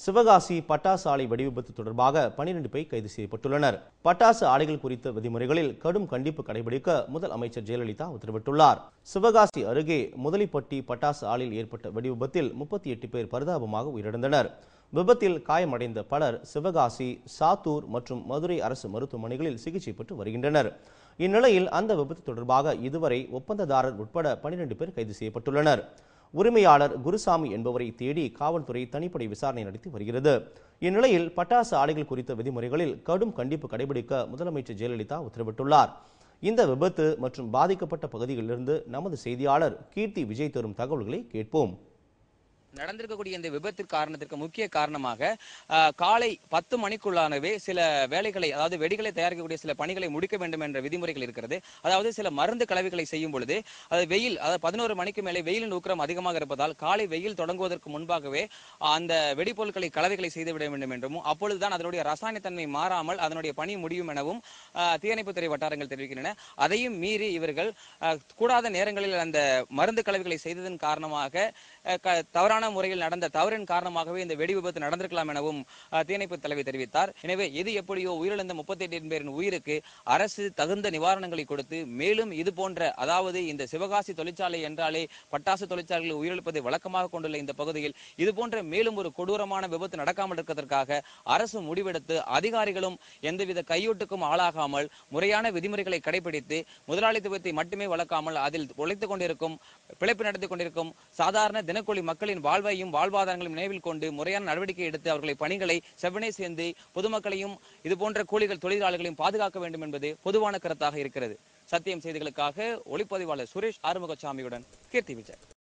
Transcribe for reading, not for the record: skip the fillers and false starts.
சிவகாசி பட்டாசு ஆலை வெடிவிபத்து தொடர்பாக 12 பேர் கைது செய்யப்பட்டுள்ளனர். பட்டாசு ஆலைகள் குறித்த விதிமுறைகளில் கடும் கண்டிப்பு கடைபிடிக்க முதலமைச்சர் ஜெயலலிதா உத்தரவிட்டுள்ளார். சிவகாசி அருகே முதலிப்பட்டி பட்டாசு ஆலையில் ஏற்பட்ட வெடிவிபத்தில் 38 பேர் பரிதாபமாக உயிரிழந்தனர். விபத்தில் காயமடைந்த பலர் சிவகாசி, சாத்தூர் மற்றும் மதுரை அரசு மருத்துவமனைகளில் சிகிச்சை பெற்று வருகின்றனர். இந்நிலையில் அந்த விபத்து தொடர்பாக இதுவரை ஒப்பந்ததாரர் உட்பட 12 பேர் கைது செய்யப்பட்டுள்ளனர். உரிமையாளர் குருசாமி என்பவரை தேடி காவல்துறை தனிப்படை விசாரணை நடத்தி வருகிறது. இந்நிலையில் பட்டாசு ஆலைகள் குறித்த விதிமுறைகளில் கடும் கண்டிப்பு கடைபிடிக்க முதலமைச்சர் ஜெயலலிதா உத்தரவிட்டுள்ளார். இந்த விபத்து மற்றும் பாதிக்கப்பட்ட பகுதிகளிலிருந்து நமது செய்தியாளர் கீர்த்தி விஜய் தரும் தகவல்களை கேட்போம். நடந்திருக்கக்கூடிய இந்த விபத்து காரணத்திற்கு முக்கிய காரணமாக காலை 10 மணிக்குள்ளானவே சில வேலைகளை, அதாவது வெடிகளை தயாரிக்கக்கூடிய சில பணிகளை முடிக்க வேண்டும் என்ற விதிமுறைகள் இருக்கிறது. அதாவது சில மருந்து கலவைகளை செய்யும் பொழுது அது வெயில், அதாவது 11 மணிக்கு மேலே வெயிலின் ஊக்கம் அதிகமாக இருப்பதால் காலை வெயில் தொடங்குவதற்கு முன்பாகவே அந்த வெடிப்பொருட்களை கலவைகளை செய்துவிட வேண்டும் என்றும், அப்பொழுதுதான் அதனுடைய ரசாயனத்தன்மை மாறாமல் அதனுடைய பணி முடியும் எனவும் தீயணைப்புத்துறை வட்டாரங்கள் தெரிவிக்கின்றன. அதையும் மீறி இவர்கள் கூடாத நேரங்களில் அந்த மருந்து கலவைகளை செய்ததன் காரணமாக தவறான முறையில் நடந்த தவறின் காரணமாகவே இந்த வெடி விபத்து நடந்திருக்கலாம் எனவும் தீயணைப்பு தலைவர் தெரிவித்தார். எனவே எது எப்படியோ உயிரிழந்த 38 பேரின் உயிருக்கு அரசு தகுந்த நிவாரணங்களை கொடுத்து மேலும் இது போன்ற, அதாவது இந்த சிவகாசி தொழிற்சாலை என்றாலே பட்டாசு தொழிற்சாலைகள் உயிரிழப்பதை வழக்கமாக கொண்டுள்ள இந்த பகுதியில் இது போன்ற மேலும் ஒரு கொடூரமான விபத்து நடக்காமல் இருப்பதற்காக அரசு முடிவெடுத்து அதிகாரிகளும் எந்தவித கையூட்டுக்கும் ஆளாகாமல் முறையான விதிமுறைகளை கடைபிடித்து முதலாளித்துவத்தை மட்டுமே வளர்க்காமல் அதில் உழைத்துக் கொண்டிருக்கும், பிழைப்பு நடத்திக் கொண்டிருக்கும் சாதாரண தினக்கூலி மக்களின் வாழ்வையும் வாழ்வாதாரங்களையும் நினைவில் கொண்டு முறையான நடவடிக்கை எடுத்து அவர்களை பணிகளை செவ்வனே சேர்ந்து பொதுமக்களையும் இது போன்ற கூலிகள் தொழிலாளர்களையும் பாதுகாக்க வேண்டும் என்பது பொதுவான கருத்தாக இருக்கிறது. சத்தியம் செய்திகளுக்காக ஒளிப்பதிவாளர் சுரேஷ் ஆறுமுகசாமியுடன் கீர்த்தி விஜய்.